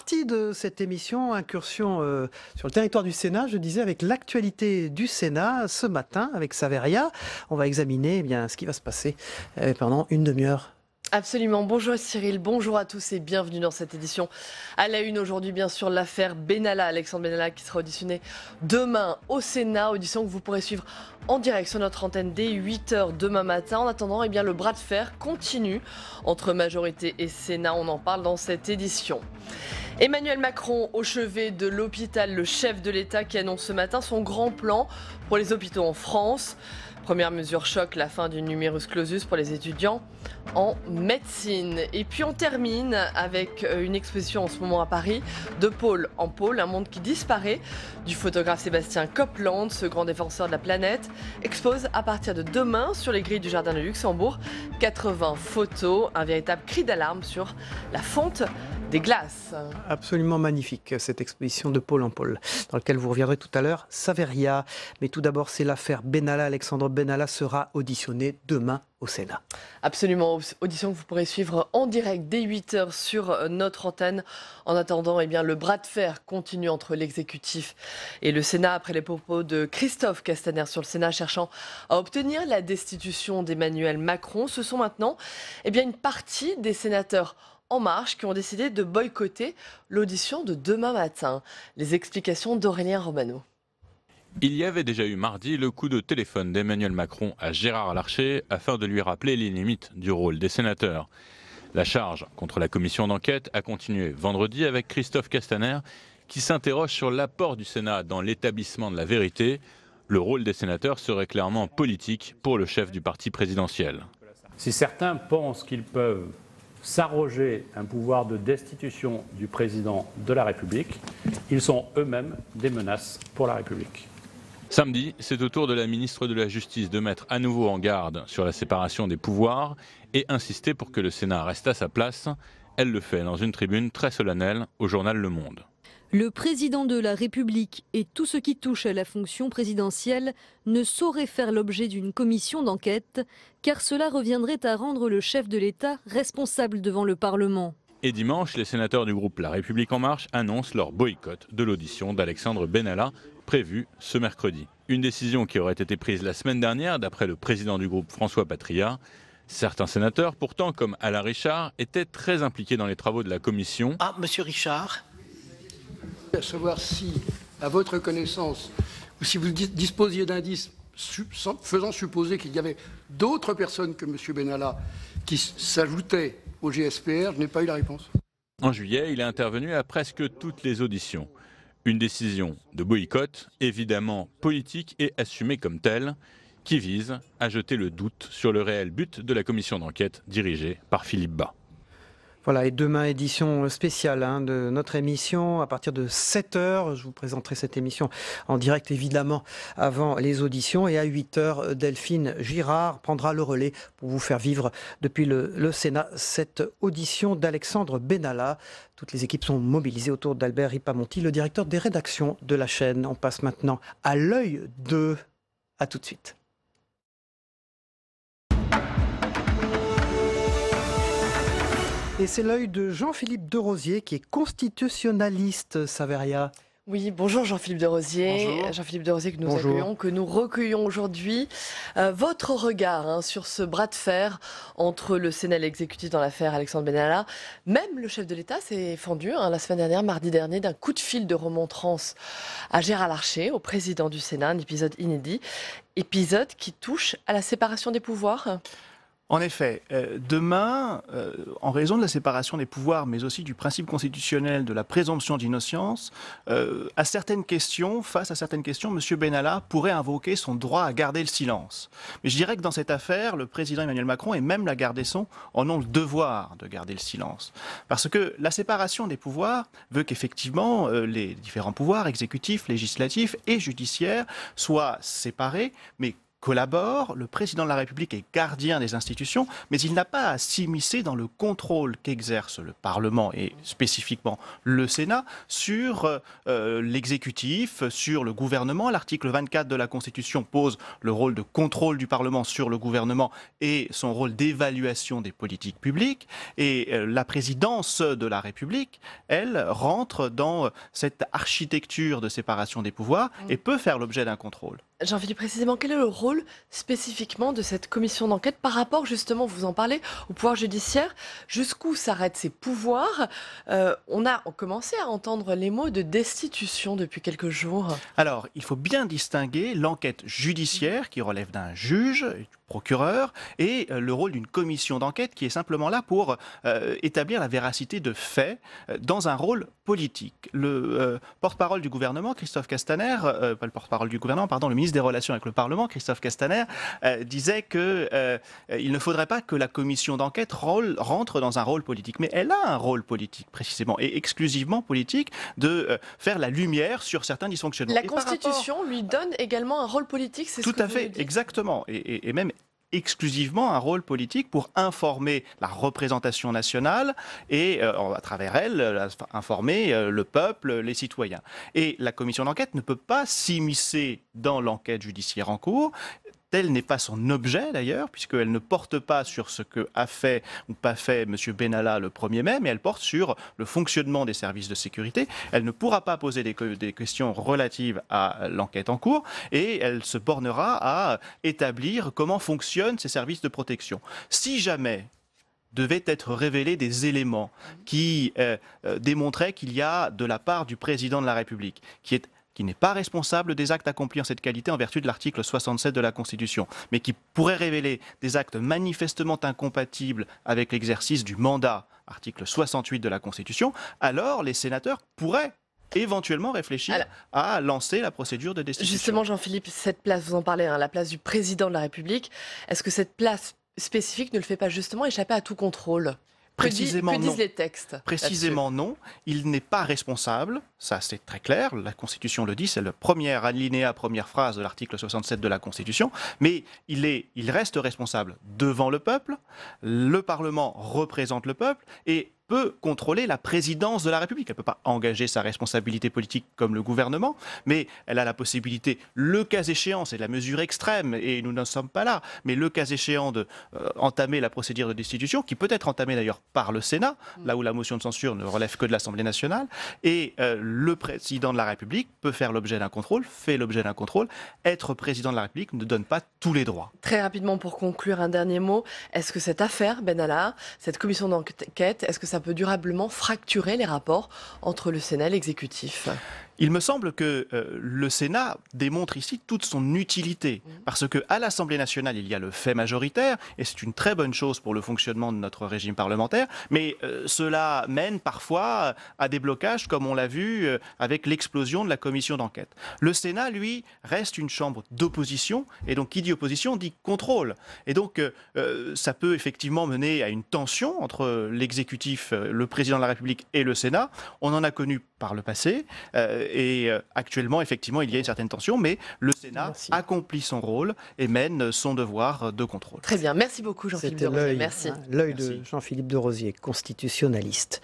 partie de cette émission, incursion sur le territoire du Sénat, je disais, avec l'actualité du Sénat ce matin, avec Saveria. On va examiner ce qui va se passer pendant une demi-heure. Absolument. Bonjour Cyril, bonjour à tous et bienvenue dans cette édition. À la une aujourd'hui, bien sûr, l'affaire Benalla, Alexandre Benalla qui sera auditionné demain au Sénat. Audition que vous pourrez suivre en direct sur notre antenne dès 8h demain matin. En attendant, le bras de fer continue entre majorité et Sénat. On en parle dans cette édition. Emmanuel Macron au chevet de l'hôpital, le chef de l'État qui annonce ce matin son grand plan pour les hôpitaux en France. Première mesure choc, la fin du numerus clausus pour les étudiants en médecine. Et puis on termine avec une exposition en ce moment à Paris, de pôle en pôle, un monde qui disparaît, du photographe Sébastien Copeland, ce grand défenseur de la planète, expose à partir de demain sur les grilles du Jardin de Luxembourg 80 photos, un véritable cri d'alarme sur la fonte des glaces. Absolument magnifique, cette exposition de pôle en pôle, dans laquelle vous reviendrez tout à l'heure, Saveria. Mais tout d'abord, c'est l'affaire Benalla. Alexandre Benalla sera auditionné demain au Sénat. Absolument, audition que vous pourrez suivre en direct dès 8h sur notre antenne. En attendant, le bras de fer continue entre l'exécutif et le Sénat après les propos de Christophe Castaner sur le Sénat cherchant à obtenir la destitution d'Emmanuel Macron. Ce sont maintenant une partie des sénateurs En Marche qui ont décidé de boycotter l'audition de demain matin. Les explications d'Aurélien Romano. Il y avait déjà eu mardi le coup de téléphone d'Emmanuel Macron à Gérard Larcher afin de lui rappeler les limites du rôle des sénateurs. La charge contre la commission d'enquête a continué vendredi avec Christophe Castaner qui s'interroge sur l'apport du Sénat dans l'établissement de la vérité. Le rôle des sénateurs serait clairement politique pour le chef du parti présidentiel. Si certains pensent qu'ils peuvent s'arroger un pouvoir de destitution du président de la République, ils sont eux-mêmes des menaces pour la République. Samedi, c'est au tour de la ministre de la Justice de mettre à nouveau en garde sur la séparation des pouvoirs et insister pour que le Sénat reste à sa place. Elle le fait dans une tribune très solennelle au journal Le Monde. Le président de la République et tout ce qui touche à la fonction présidentielle ne saurait faire l'objet d'une commission d'enquête, car cela reviendrait à rendre le chef de l'État responsable devant le Parlement. Et dimanche, les sénateurs du groupe La République En Marche annoncent leur boycott de l'audition d'Alexandre Benalla, prévue ce mercredi. Une décision qui aurait été prise la semaine dernière, d'après le président du groupe François Patriat. Certains sénateurs, pourtant, comme Alain Richard, étaient très impliqués dans les travaux de la commission. Ah, monsieur Richard ? À savoir si, à votre connaissance, ou si vous disposiez d'indices faisant supposer qu'il y avait d'autres personnes que M. Benalla qui s'ajoutaient au GSPR, je n'ai pas eu la réponse. En juillet, il est intervenu à presque toutes les auditions. Une décision de boycott, évidemment politique et assumée comme telle, qui vise à jeter le doute sur le réel but de la commission d'enquête dirigée par Philippe Bas. Voilà, et demain, édition spéciale de notre émission à partir de 7h. Je vous présenterai cette émission en direct, évidemment, avant les auditions. Et à 8h, Delphine Girard prendra le relais pour vous faire vivre depuis le Sénat cette audition d'Alexandre Benalla. Toutes les équipes sont mobilisées autour d'Albert Ripamonti, le directeur des rédactions de la chaîne. On passe maintenant à l'œil de... À tout de suite. Et c'est l'œil de Jean-Philippe Derosier qui est constitutionnaliste, Saveria. Oui, bonjour Jean-Philippe Derosier. Bonjour. Jean-Philippe Derosier que nous recueillons aujourd'hui. Votre regard sur ce bras de fer entre le Sénat et l'exécutif dans l'affaire Alexandre Benalla. Même le chef de l'État s'est fendu la semaine dernière, mardi dernier, d'un coup de fil de remontrance à Gérard Larcher, au président du Sénat, un épisode inédit. Épisode qui touche à la séparation des pouvoirs. En effet, demain, en raison de la séparation des pouvoirs, mais aussi du principe constitutionnel de la présomption d'innocence, face à certaines questions, M. Benalla pourrait invoquer son droit à garder le silence. Mais je dirais que dans cette affaire, le président Emmanuel Macron et même la garde des Sceaux en ont le devoir de garder le silence. Parce que la séparation des pouvoirs veut qu'effectivement les différents pouvoirs exécutifs, législatifs et judiciaires soient séparés, mais collabore, le président de la République est gardien des institutions, mais il n'a pas à s'immiscer dans le contrôle qu'exerce le Parlement et spécifiquement le Sénat sur l'exécutif, sur le gouvernement. L'article 24 de la Constitution pose le rôle de contrôle du Parlement sur le gouvernement et son rôle d'évaluation des politiques publiques. Et la présidence de la République, elle, rentre dans cette architecture de séparation des pouvoirs et peut faire l'objet d'un contrôle. Jean-Philippe, précisément, quel est le rôle spécifiquement de cette commission d'enquête par rapport, justement, vous en parlez, au pouvoir judiciaire? Jusqu'où s'arrêtent ses pouvoirs? On a commencé à entendre les mots de destitution depuis quelques jours. Alors, il faut bien distinguer l'enquête judiciaire qui relève d'un juge, du procureur, et le rôle d'une commission d'enquête qui est simplement là pour établir la véracité de faits dans un rôle politique. Le porte-parole du gouvernement, Christophe Castaner, pas le porte-parole du gouvernement, pardon, le ministre des Relations avec le Parlement, Christophe Castaner, disait qu'il ne faudrait pas que la commission d'enquête rentre dans un rôle politique. Mais elle a un rôle politique, précisément, et exclusivement politique, de faire la lumière sur certains dysfonctionnements. La Constitution lui donne également un rôle politique, c'est ce que tout à vous fait, nous dites. exactement. Et même exclusivement un rôle politique pour informer la représentation nationale et à travers elle informer le peuple, les citoyens. Et la commission d'enquête ne peut pas s'immiscer dans l'enquête judiciaire en cours. Tel n'est pas son objet d'ailleurs, puisqu'elle ne porte pas sur ce que a fait ou pas fait M. Benalla le 1er mai, mais elle porte sur le fonctionnement des services de sécurité. Elle ne pourra pas poser des questions relatives à l'enquête en cours et elle se bornera à établir comment fonctionnent ces services de protection. Si jamais devaient être révélés des éléments qui démontraient qu'il y a de la part du président de la République, qui n'est pas responsable des actes accomplis en cette qualité en vertu de l'article 67 de la Constitution, mais qui pourrait révéler des actes manifestement incompatibles avec l'exercice du mandat, article 68 de la Constitution, alors les sénateurs pourraient éventuellement réfléchir à lancer la procédure de destitution. Justement, Jean-Philippe, cette place, vous en parlez, la place du président de la République, est-ce que cette place spécifique ne le fait pas justement échapper à tout contrôle? Précisément que disent non. les textes? Précisément non. Il n'est pas responsable, ça c'est très clair, la Constitution le dit, c'est le premier alinéa, première phrase de l'article 67 de la Constitution, mais il reste responsable devant le peuple, le Parlement représente le peuple et peut contrôler la présidence de la République. Elle ne peut pas engager sa responsabilité politique comme le gouvernement, mais elle a la possibilité, le cas échéant, c'est la mesure extrême, et nous n'en sommes pas là, mais le cas échéant d'entamer la procédure de destitution, qui peut être entamée d'ailleurs par le Sénat, là où la motion de censure ne relève que de l'Assemblée nationale, et le président de la République peut faire l'objet d'un contrôle, fait l'objet d'un contrôle. Être président de la République ne donne pas tous les droits. Très rapidement, pour conclure, un dernier mot. Est-ce que cette affaire, Benalla, cette commission d'enquête, est-ce que ça peut durablement fracturer les rapports entre le Sénat et l'exécutif? Il me semble que le Sénat démontre ici toute son utilité, parce qu'à l'Assemblée nationale, il y a le fait majoritaire, et c'est une très bonne chose pour le fonctionnement de notre régime parlementaire, mais cela mène parfois à des blocages, comme on l'a vu avec l'explosion de la commission d'enquête. Le Sénat, lui, reste une chambre d'opposition, et donc qui dit opposition dit contrôle. Et donc ça peut effectivement mener à une tension entre l'exécutif, le président de la République et le Sénat. On en a connu par le passé, et actuellement, effectivement, il y a une certaine tension, mais le Sénat accomplit son rôle et mène son devoir de contrôle. Très bien, merci beaucoup Jean-Philippe de Rosier. Merci. L'œil de Jean-Philippe de Rosier, constitutionnaliste.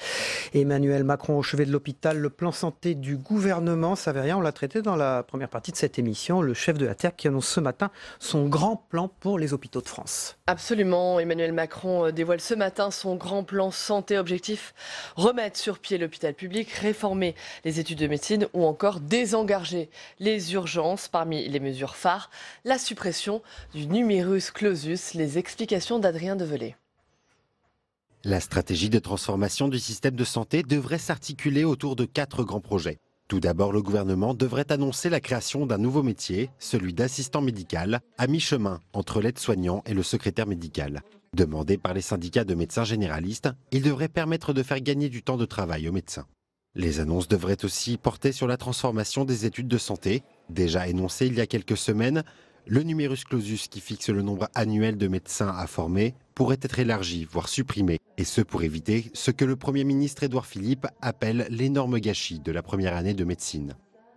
Emmanuel Macron au chevet de l'hôpital, le plan santé du gouvernement, ça ne veut rien, on l'a traité dans la première partie de cette émission, le chef de la Terre qui annonce ce matin son grand plan pour les hôpitaux de France. Absolument, Emmanuel Macron dévoile ce matin son grand plan santé, objectif remettre sur pied l'hôpital public, réformer les études de médecine ou encore désengorger les urgences. Parmi les mesures phares, la suppression du numerus clausus. Les explications d'Adrien Develay. La stratégie de transformation du système de santé devrait s'articuler autour de 4 grands projets. Tout d'abord, le gouvernement devrait annoncer la création d'un nouveau métier, celui d'assistant médical, à mi-chemin entre l'aide-soignant et le secrétaire médical. Demandé par les syndicats de médecins généralistes, il devrait permettre de faire gagner du temps de travail aux médecins. Les annonces devraient aussi porter sur la transformation des études de santé. Déjà énoncé il y a quelques semaines, le numerus clausus qui fixe le nombre annuel de médecins à former pourrait être élargi, voire supprimé. Et ce pour éviter ce que le Premier ministre Édouard Philippe appelle l'énorme gâchis de la première année de médecine.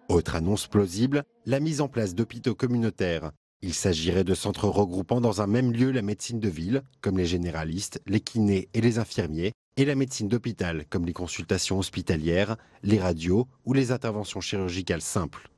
Autre annonce plausible, la mise en place d'hôpitaux communautaires. Il s'agirait de centres regroupant dans un même lieu la médecine de ville, comme les généralistes, les kinés et les infirmiers, et la médecine d'hôpital, comme les consultations hospitalières, les radios ou les interventions chirurgicales simples.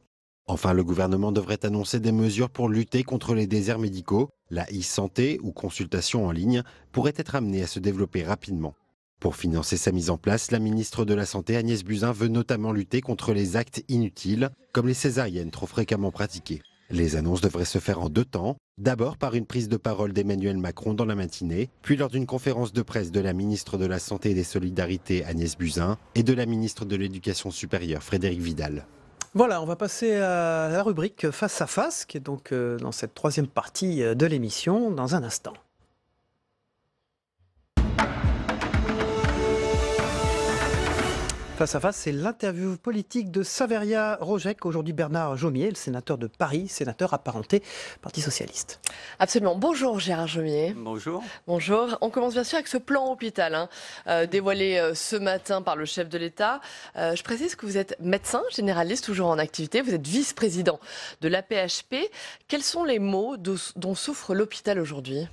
Enfin, le gouvernement devrait annoncer des mesures pour lutter contre les déserts médicaux. La e-santé ou consultation en ligne pourrait être amenée à se développer rapidement. Pour financer sa mise en place, la ministre de la Santé, Agnès Buzyn, veut notamment lutter contre les actes inutiles, comme les césariennes trop fréquemment pratiquées. Les annonces devraient se faire en 2 temps. D'abord par une prise de parole d'Emmanuel Macron dans la matinée, puis lors d'une conférence de presse de la ministre de la Santé et des Solidarités, Agnès Buzyn, et de la ministre de l'Éducation supérieure, Frédérique Vidal. Voilà, on va passer à la rubrique Face à Face, qui est donc dans cette 3e partie de l'émission, dans un instant. Face à face, c'est l'interview politique de Saveria Rojek. Aujourd'hui, Bernard Jomier, le sénateur de Paris, sénateur apparenté Parti socialiste. Absolument. Bonjour Gérard Jomier. Bonjour. Bonjour. On commence bien sûr avec ce plan hôpital dévoilé ce matin par le chef de l'État. Je précise que vous êtes médecin généraliste, toujours en activité. Vous êtes vice-président de l'AP-HP. Quels sont les maux dont souffre l'hôpital aujourd'hui ?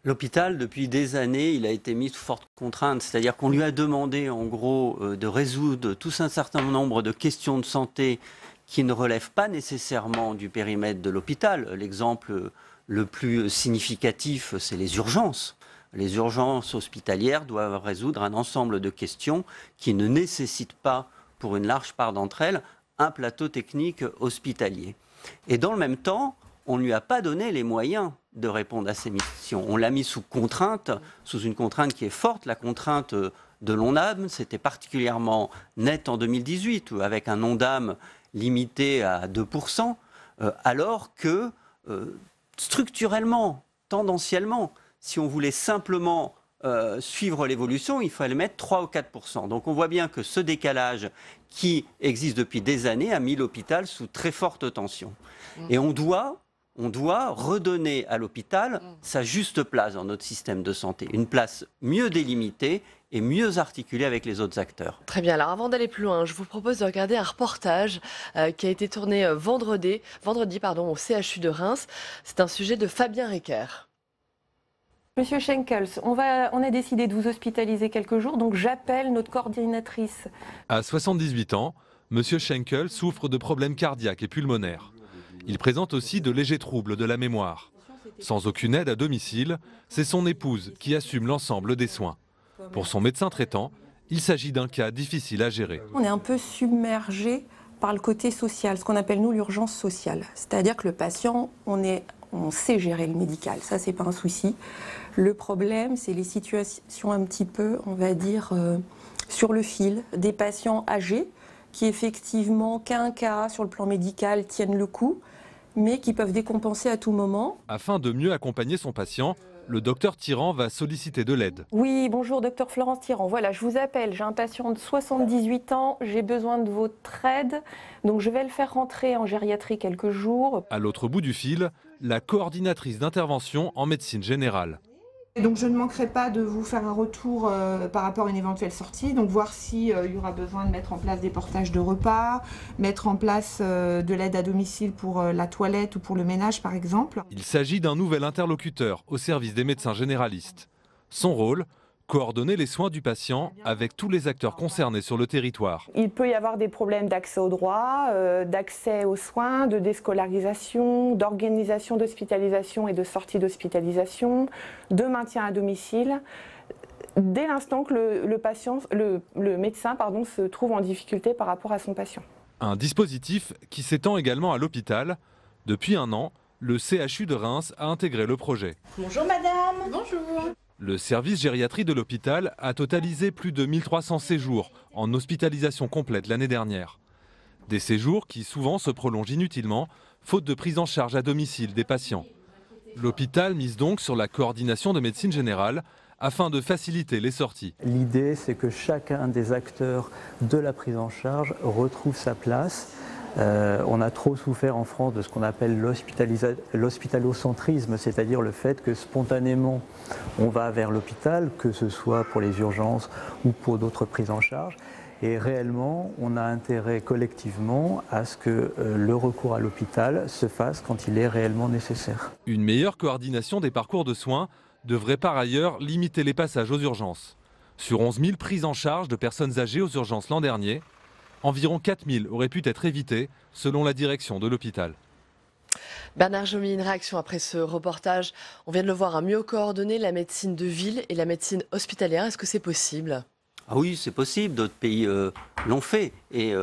L'hôpital, depuis des années, il a été mis sous forte contrainte. C'est-à-dire qu'on lui a demandé, en gros, de résoudre tout un certain nombre de questions de santé qui ne relèvent pas nécessairement du périmètre de l'hôpital. L'exemple le plus significatif, c'est les urgences. Les urgences hospitalières doivent résoudre un ensemble de questions qui ne nécessitent pas, pour une large part d'entre elles, un plateau technique hospitalier. Et dans le même temps, on ne lui a pas donné les moyens de répondre à ces missions. On l'a mis sous contrainte, sous une contrainte qui est forte, la contrainte de l'ONDAM. C'était particulièrement net en 2018, avec un ONDAM limité à 2%, alors que structurellement, tendanciellement, si on voulait simplement suivre l'évolution, il fallait mettre 3 ou 4%. Donc on voit bien que ce décalage qui existe depuis des années a mis l'hôpital sous très forte tension. Et on doit redonner à l'hôpital sa juste place dans notre système de santé. Une place mieux délimitée et mieux articulée avec les autres acteurs. Très bien. Alors avant d'aller plus loin, je vous propose de regarder un reportage qui a été tourné vendredi au CHU de Reims. C'est un sujet de Fabien Recker. Monsieur Schenkels, on a décidé de vous hospitaliser quelques jours, donc j'appelle notre coordinatrice. À 78 ans, Monsieur Schenkels souffre de problèmes cardiaques et pulmonaires. Il présente aussi de légers troubles de la mémoire. Sans aucune aide à domicile, c'est son épouse qui assume l'ensemble des soins. Pour son médecin traitant, il s'agit d'un cas difficile à gérer. On est un peu submergé par le côté social, ce qu'on appelle nous l'urgence sociale. C'est-à-dire que le patient, on sait gérer le médical, ça c'est pas un souci. Le problème, c'est les situations un petit peu, on va dire, sur le fil, des patients âgés qui effectivement, qu'un cas sur le plan médical tiennent le coup, mais qui peuvent décompenser à tout moment. Afin de mieux accompagner son patient, le docteur Tyran va solliciter de l'aide. Oui, bonjour, docteur Florence Tyran. Voilà, je vous appelle, j'ai un patient de 78 ans, j'ai besoin de votre aide, donc je vais le faire rentrer en gériatrie quelques jours. À l'autre bout du fil, la coordinatrice d'intervention en médecine générale. Donc je ne manquerai pas de vous faire un retour par rapport à une éventuelle sortie, donc voir s'il y aura besoin de mettre en place des portages de repas, mettre en place de l'aide à domicile pour la toilette ou pour le ménage par exemple. Il s'agit d'un nouvel interlocuteur au service des médecins généralistes. Son rôle, coordonner les soins du patient avec tous les acteurs concernés sur le territoire. Il peut y avoir des problèmes d'accès aux droits, d'accès aux soins, de déscolarisation, d'organisation d'hospitalisation et de sortie d'hospitalisation, de maintien à domicile, dès l'instant que le médecin se trouve en difficulté par rapport à son patient. Un dispositif qui s'étend également à l'hôpital. Depuis 1 an, le CHU de Reims a intégré le projet. Bonjour madame. Bonjour. Le service gériatrie de l'hôpital a totalisé plus de 1300 séjours en hospitalisation complète l'année dernière. Des séjours qui souvent se prolongent inutilement, faute de prise en charge à domicile des patients. L'hôpital mise donc sur la coordination de médecine générale afin de faciliter les sorties. L'idée, c'est que chacun des acteurs de la prise en charge retrouve sa place. On a trop souffert en France de ce qu'on appelle l'hospitalocentrisme, c'est-à-dire le fait que spontanément on va vers l'hôpital, que ce soit pour les urgences ou pour d'autres prises en charge. Et réellement, on a intérêt collectivement à ce que le recours à l'hôpital se fasse quand il est réellement nécessaire. Une meilleure coordination des parcours de soins devrait par ailleurs limiter les passages aux urgences. Sur 11 000 prises en charge de personnes âgées aux urgences l'an dernier, environ 4 000 auraient pu être évitées selon la direction de l'hôpital. Bernard Jomier, une réaction après ce reportage. On vient de le voir, à mieux coordonner la médecine de ville et la médecine hospitalière. Est-ce que c'est possible ? Ah oui, c'est possible, d'autres pays l'ont fait et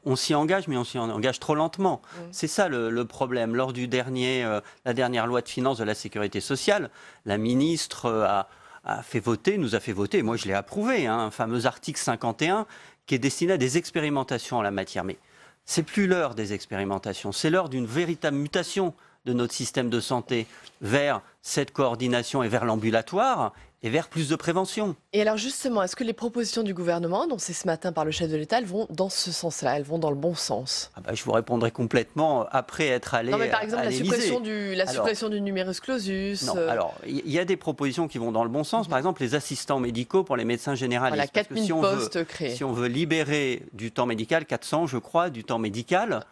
on s'y engage, mais on s'y engage trop lentement. C'est ça le problème. Lors du la dernière loi de finances de la sécurité sociale, la ministre nous a fait voter, moi je l'ai approuvé, un fameux article 51 qui est destiné à des expérimentations en la matière. Mais c'est plus l'heure des expérimentations, c'est l'heure d'une véritable mutation de notre système de santé vers cette coordination et vers l'ambulatoire et vers plus de prévention. Et alors justement, est-ce que les propositions du gouvernement annoncées ce matin par le chef de l'État, elles vont dans ce sens-là, elles vont dans le bon sens? Je vous répondrai complètement après être allé. Non mais par exemple à la suppression du numerus clausus. Non, alors il y a des propositions qui vont dans le bon sens. Par exemple, les assistants médicaux pour les médecins généralistes. Voilà, 4000 postes créés. Si on veut libérer du temps médical, 400 je crois, du temps médical,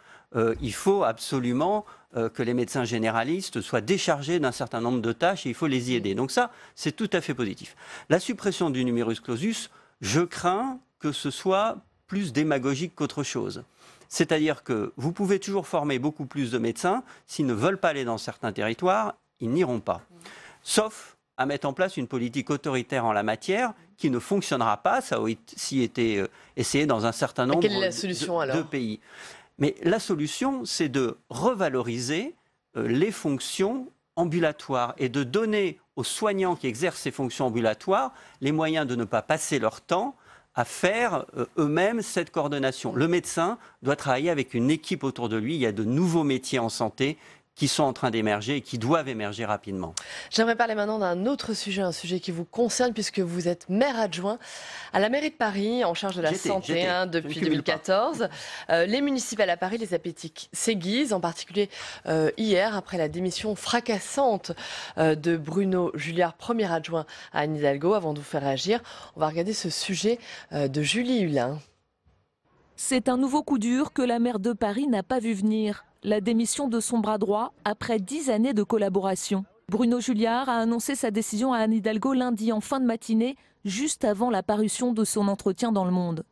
il faut absolument que les médecins généralistes soient déchargés d'un certain nombre de tâches et il faut les y aider. Donc ça, c'est tout à fait positif. La suppression du numerus clausus, je crains que ce soit plus démagogique qu'autre chose. C'est-à-dire que vous pouvez toujours former beaucoup plus de médecins, s'ils ne veulent pas aller dans certains territoires, ils n'iront pas. Sauf à mettre en place une politique autoritaire en la matière qui ne fonctionnera pas, ça a aussi été essayé dans un certain nombre de pays. Mais la solution, c'est de revaloriser les fonctions ambulatoires et de donner aux soignants qui exercent ces fonctions ambulatoires les moyens de ne pas passer leur temps à faire eux-mêmes cette coordination. Le médecin doit travailler avec une équipe autour de lui. Il y a de nouveaux métiers en santé qui sont en train d'émerger et qui doivent émerger rapidement. J'aimerais parler maintenant d'un autre sujet, un sujet qui vous concerne puisque vous êtes maire adjoint à la mairie de Paris en charge de la santé depuis 2014. Les municipales à Paris, les appétits s'aiguisent, en particulier hier après la démission fracassante de Bruno Julliard, premier adjoint à Anne Hidalgo. Avant de vous faire réagir, on va regarder ce sujet de Julie Hulin. C'est un nouveau coup dur que la maire de Paris n'a pas vu venir. La démission de son bras droit après 10 années de collaboration. Bruno Julliard a annoncé sa décision à Anne Hidalgo lundi en fin de matinée, juste avant la parution de son entretien dans Le Monde.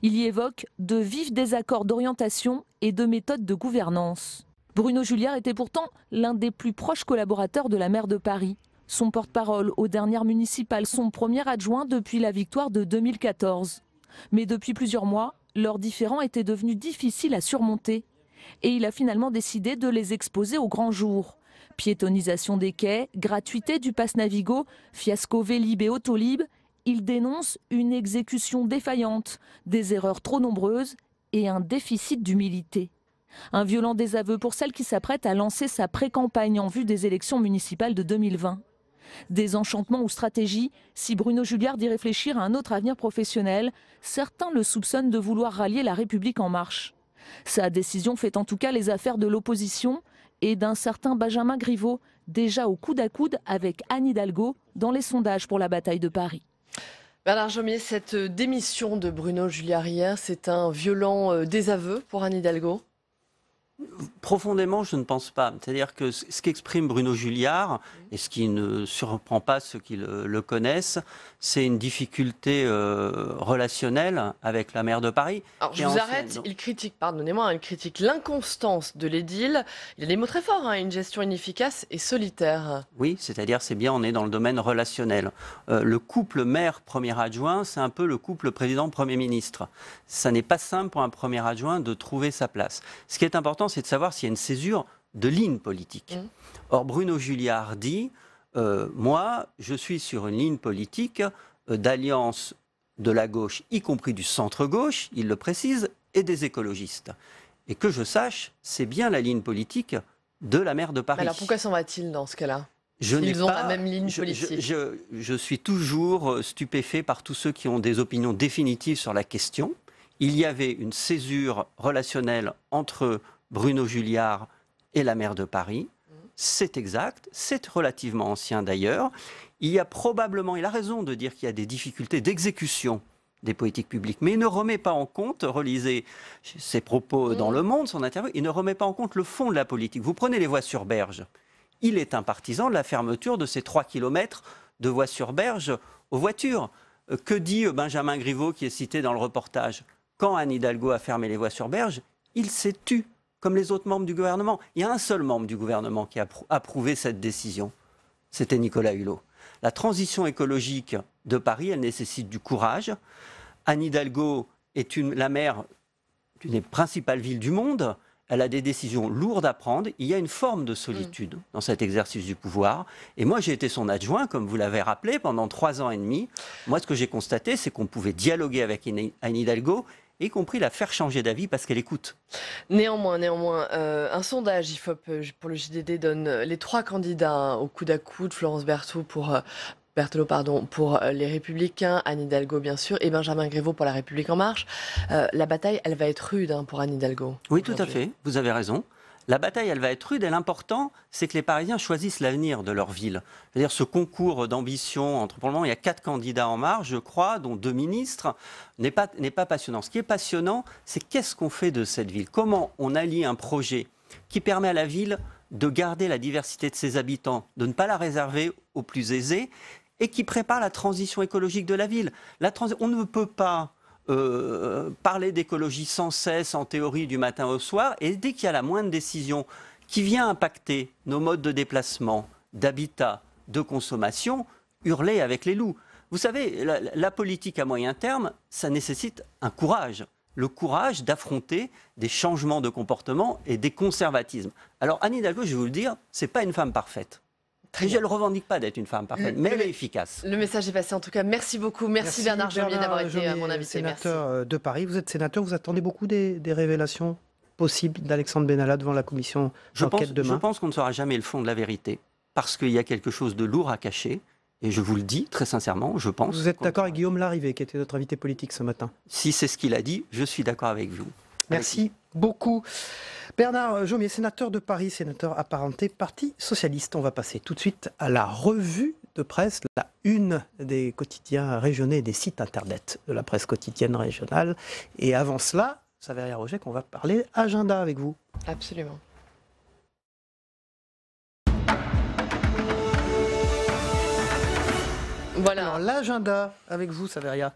Il y évoque de vifs désaccords d'orientation et de méthode de gouvernance. Bruno Julliard était pourtant l'un des plus proches collaborateurs de la maire de Paris. Son porte-parole aux dernières municipales, son premier adjoint depuis la victoire de 2014. Mais depuis plusieurs mois, leurs différends étaient devenus difficiles à surmonter. Et il a finalement décidé de les exposer au grand jour. Piétonisation des quais, gratuité du pass Navigo, fiasco Vélib et Autolib, il dénonce une exécution défaillante, des erreurs trop nombreuses et un déficit d'humilité. Un violent désaveu pour celle qui s'apprête à lancer sa pré-campagne en vue des élections municipales de 2020. Désenchantement ou stratégie, si Bruno Julliard dit réfléchir à un autre avenir professionnel, certains le soupçonnent de vouloir rallier La République En Marche. Sa décision fait en tout cas les affaires de l'opposition et d'un certain Benjamin Griveaux, déjà au coude à coude avec Anne Hidalgo dans les sondages pour la bataille de Paris. Bernard Jomier, cette démission de Bruno Julliard hier, c'est un violent désaveu pour Anne Hidalgo ? Profondément, je ne pense pas. C'est-à-dire que ce qu'exprime Bruno Julliard, et ce qui ne surprend pas ceux qui le connaissent, c'est une difficulté relationnelle avec la maire de Paris. Alors je vous arrête, il critique, pardonnez-moi, il critique l'inconstance de l'édile. Il a des mots très forts, une gestion inefficace et solitaire. Oui, c'est-à-dire on est dans le domaine relationnel. Le couple maire-premier adjoint, c'est un peu le couple président-premier ministre. Ça n'est pas simple pour un premier adjoint de trouver sa place. Ce qui est important, c'est de savoir s'il y a une césure de ligne politique. Or, Bruno Julliard dit moi, je suis sur une ligne politique d'alliance de la gauche, y compris du centre-gauche, il le précise, et des écologistes. Et que je sache, c'est bien la ligne politique de la maire de Paris. Alors pourquoi s'en va-t-il dans ce cas-là ? Ils ont la même ligne politique. Je suis toujours stupéfait par tous ceux qui ont des opinions définitives sur la question. Il y avait une césure relationnelle entre Bruno Julliard et la maire de Paris. C'est exact, c'est relativement ancien d'ailleurs. Il a raison de dire qu'il y a des difficultés d'exécution des politiques publiques. Mais il ne remet pas en compte, relisez ses propos dans Le Monde, son interview, il ne remet pas en compte le fond de la politique. Vous prenez les voies sur berge. Il est un partisan de la fermeture de ces 3 kilomètres de voies sur berge aux voitures. Que dit Benjamin Griveaux, qui est cité dans le reportage? Quand Anne Hidalgo a fermé les voies sur berge, il s'est tu, comme les autres membres du gouvernement. Il y a un seul membre du gouvernement qui a approuvé cette décision. C'était Nicolas Hulot. La transition écologique de Paris, elle nécessite du courage. Anne Hidalgo est la maire d'une des principales villes du monde. Elle a des décisions lourdes à prendre. Il y a une forme de solitude dans cet exercice du pouvoir. Et moi, j'ai été son adjoint, comme vous l'avez rappelé, pendant 3 ans et demi. Moi, ce que j'ai constaté, c'est qu'on pouvait dialoguer avec Anne Hidalgo, y compris la faire changer d'avis parce qu'elle écoute. Néanmoins, un sondage IFOP pour le JDD donne les 3 candidats au coude à coude, Florence Berthelot pour les Républicains, Anne Hidalgo bien sûr, et Benjamin Griveaux pour La République En Marche. La bataille, elle va être rude pour Anne Hidalgo. Oui, tout à fait, vous avez raison. La bataille, elle va être rude et l'important, c'est que les Parisiens choisissent l'avenir de leur ville. C'est-à-dire ce concours d'ambition, pour le moment, il y a 4 candidats En Marche, je crois, dont 2 ministres, n'est pas passionnant. Ce qui est passionnant, c'est qu'est-ce qu'on fait de cette ville? Comment on allie un projet qui permet à la ville de garder la diversité de ses habitants, de ne pas la réserver aux plus aisés, et qui prépare la transition écologique de la ville. On ne peut pas parler d'écologie sans cesse, en théorie, du matin au soir, et dès qu'il y a la moindre décision qui vient impacter nos modes de déplacement, d'habitat, de consommation, hurler avec les loups. Vous savez, la politique à moyen terme, ça nécessite un courage. Le courage d'affronter des changements de comportement et des conservatismes. Alors Anne Hidalgo, je vais vous le dire, c'est pas une femme parfaite. Et je ne le revendique pas d'être une femme parfaite, mais elle est efficace. Le message est passé en tout cas. Merci beaucoup. Merci Bernard Jomier d'avoir été mon invité. Sénateur de Paris. Vous êtes sénateur, vous attendez beaucoup des révélations possibles d'Alexandre Benalla devant la commission d'enquête demain? Je pense qu'on ne saura jamais le fond de la vérité, parce qu'il y a quelque chose de lourd à cacher. Et je vous le dis très sincèrement, je pense... Vous êtes d'accord avec Guillaume Larrivé, qui était notre invité politique ce matin? Si c'est ce qu'il a dit, je suis d'accord avec vous. Merci beaucoup. Bernard Jomier, sénateur de Paris, sénateur apparenté Parti Socialiste. On va passer tout de suite à la revue de presse, la une des quotidiens régionaux et des sites internet de la presse quotidienne régionale. Et avant cela, Saveria Roger, qu'on va parler agenda avec vous. Absolument. Voilà. L'agenda avec vous, Saveria.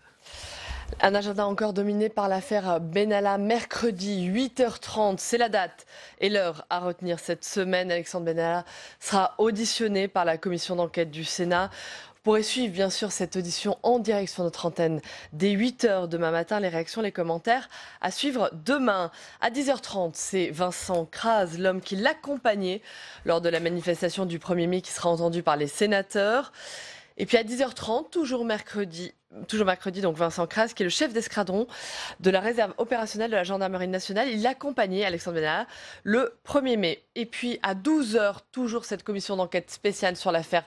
Un agenda encore dominé par l'affaire Benalla. Mercredi, 8h30, c'est la date et l'heure à retenir cette semaine. Alexandre Benalla sera auditionné par la commission d'enquête du Sénat. Vous pourrez suivre bien sûr cette audition en direct sur notre antenne dès 8h demain matin. Les réactions, les commentaires à suivre demain. À 10h30, c'est Vincent Crase, l'homme qui l'accompagnait lors de la manifestation du 1er mai, qui sera entendu par les sénateurs. Et puis à 10h30, toujours mercredi, donc Vincent Crase, qui est le chef d'escadron de la réserve opérationnelle de la gendarmerie nationale. Il accompagnait Alexandre Benalla le 1er mai. Et puis à 12h, toujours cette commission d'enquête spéciale sur l'affaire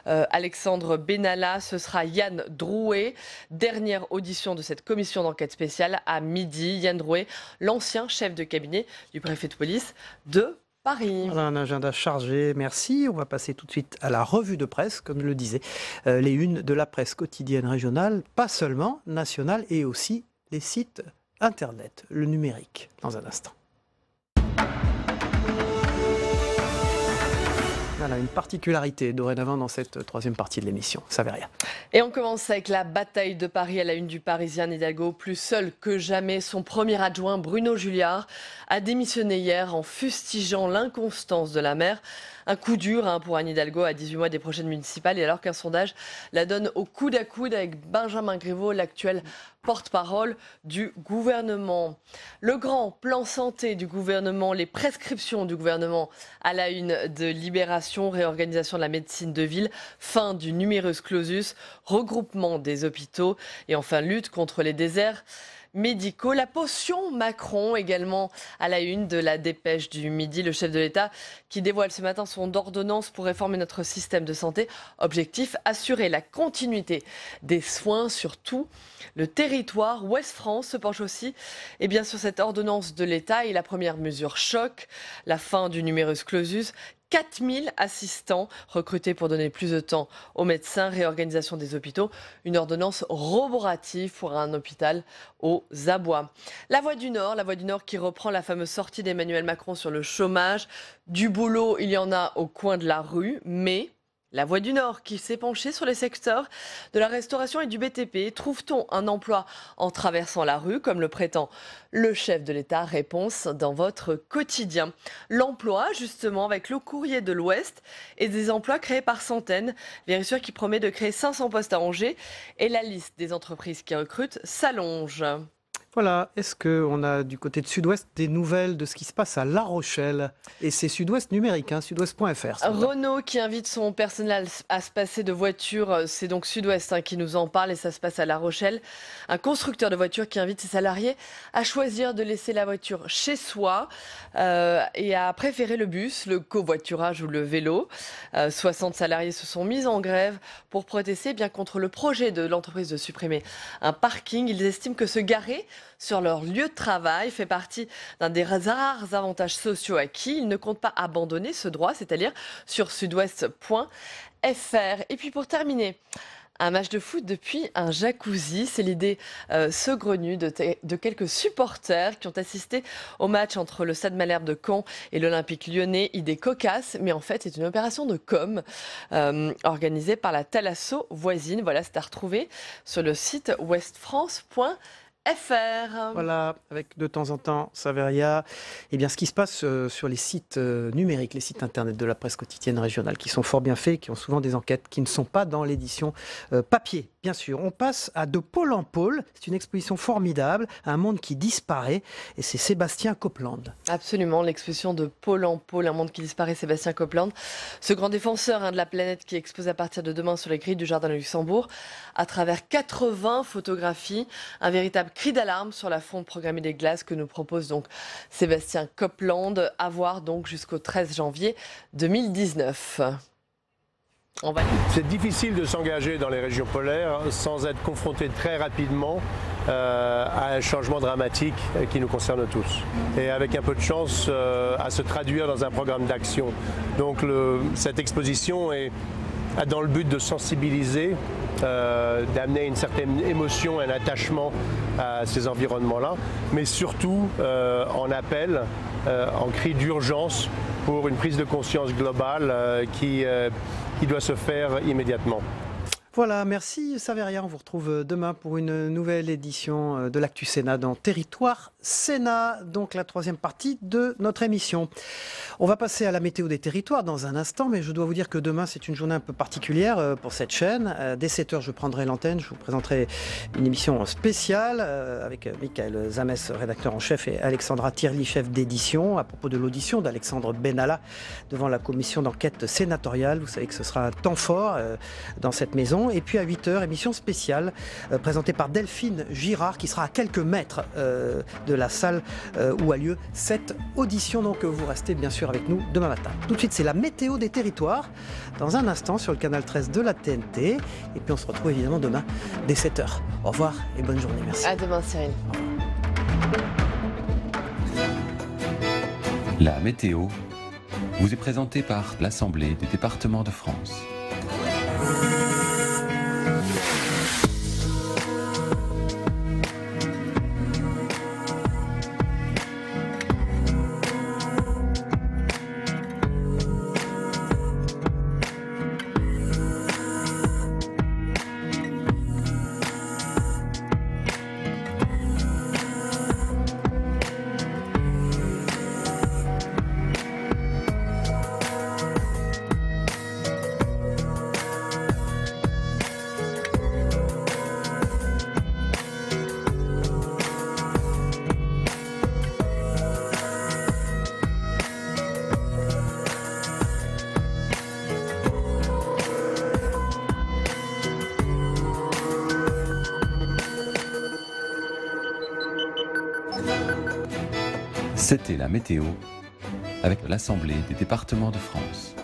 Alexandre Benalla. Ce sera Yann Drouet. Dernière audition de cette commission d'enquête spéciale à midi. Yann Drouet, l'ancien chef de cabinet du préfet de police de Paris. On a un agenda chargé, merci. On va passer tout de suite à la revue de presse, comme je le disais, les unes de la presse quotidienne régionale, pas seulement nationale, et aussi les sites internet, le numérique, dans un instant. Voilà, une particularité dorénavant dans cette troisième partie de l'émission, ça ne rien. Et on commence avec la bataille de Paris à la une du Parisien. Hidalgo, plus seul que jamais, son premier adjoint Bruno Julliard a démissionné hier en fustigeant l'inconstance de la maire. Un coup dur pour Anne Hidalgo à 18 mois des prochaines municipales, et alors qu'un sondage la donne au coude à coude avec Benjamin Griveaux, l'actuel porte-parole du gouvernement. Le grand plan santé du gouvernement, les prescriptions du gouvernement à la une de Libération, réorganisation de la médecine de ville, fin du numerus clausus, regroupement des hôpitaux et enfin lutte contre les déserts médicaux. La potion Macron également à la une de la dépêche du midi, le chef de l'État qui dévoile ce matin son ordonnance pour réformer notre système de santé. Objectif, assurer la continuité des soins sur tout le territoire. Ouest France se penche aussi sur cette ordonnance de l'État et la première mesure choc, la fin du numerus clausus. 4000 assistants recrutés pour donner plus de temps aux médecins, réorganisation des hôpitaux, une ordonnance roborative pour un hôpital aux abois. La Voix du Nord qui reprend la fameuse sortie d'Emmanuel Macron sur le chômage. Du boulot, il y en a au coin de la rue, mais la Voix du Nord qui s'est penchée sur les secteurs de la restauration et du BTP. Trouve-t-on un emploi en traversant la rue, comme le prétend le chef de l'État? Réponse dans votre quotidien. L'emploi, justement, avec le Courrier de l'Ouest et des emplois créés par centaines. Vérissure qui promet de créer 500 postes à Angers et la liste des entreprises qui recrutent s'allonge. Voilà, est-ce qu'on a du côté de Sud-Ouest des nouvelles de ce qui se passe à La Rochelle? Et c'est Sud-Ouest numérique, hein, sudouest.fr. Renault qui invite son personnel à se passer de voitures, c'est donc Sud-Ouest qui nous en parle et ça se passe à La Rochelle. Un constructeur de voitures qui invite ses salariés à choisir de laisser la voiture chez soi et à préférer le bus, le covoiturage ou le vélo. 60 salariés se sont mis en grève pour protester bien contre le projet de l'entreprise de supprimer un parking. Ils estiment que se garer sur leur lieu de travail fait partie d'un des rares avantages sociaux acquis. Ils ne comptent pas abandonner ce droit, c'est-à-dire sur sudouest.fr. Et puis pour terminer, un match de foot depuis un jacuzzi, c'est l'idée saugrenue de quelques supporters qui ont assisté au match entre le Stade Malherbe de Caen et l'Olympique Lyonnais. Idée cocasse, mais en fait c'est une opération de com organisée par la Thalasso voisine. Voilà, c'est à retrouver sur le site westfrance.fr. Voilà, avec de temps en temps Saveria, eh bien, ce qui se passe sur les sites numériques, les sites internet de la presse quotidienne régionale, qui sont fort bien faits, qui ont souvent des enquêtes qui ne sont pas dans l'édition papier, bien sûr. On passe à De pôle en pôle, c'est une exposition formidable, un monde qui disparaît, et c'est Sébastien Copeland. Absolument, l'exposition de Pôle en pôle, un monde qui disparaît, Sébastien Copeland, ce grand défenseur de la planète qui expose à partir de demain sur les grilles du Jardin de Luxembourg, à travers 80 photographies, un véritable cri d'alarme sur la fonte programmée des glaces que nous propose donc Sébastien Copeland, à voir donc jusqu'au 13 janvier 2019. C'est difficile de s'engager dans les régions polaires sans être confronté très rapidement à un changement dramatique qui nous concerne tous. Et avec un peu de chance à se traduire dans un programme d'action. Donc cette exposition a dans le but de sensibiliser, d'amener une certaine émotion, un attachement à ces environnements-là, mais surtout en appel, en cri d'urgence pour une prise de conscience globale qui doit se faire immédiatement. Voilà, merci Saveria. On vous retrouve demain pour une nouvelle édition de l'Actu Sénat dans Territoire Sénat, donc la troisième partie de notre émission. On va passer à la météo des territoires dans un instant, mais je dois vous dire que demain c'est une journée un peu particulière pour cette chaîne. Dès 7h, je prendrai l'antenne, je vous présenterai une émission spéciale avec Michael Zames, rédacteur en chef, et Alexandra Tirli, chef d'édition, à propos de l'audition d'Alexandre Benalla devant la commission d'enquête sénatoriale. Vous savez que ce sera un temps fort dans cette maison. Et puis à 8h, émission spéciale présentée par Delphine Girard, qui sera à quelques mètres de la salle où a lieu cette audition. Donc vous restez bien sûr avec nous demain matin. Tout de suite, c'est la météo des territoires dans un instant sur le canal 13 de la TNT. Et puis on se retrouve évidemment demain dès 7h. Au revoir et bonne journée. Merci. À demain, Cyril. La météo vous est présentée par l'Assemblée des départements de France. C'était la météo avec l'Assemblée des départements de France.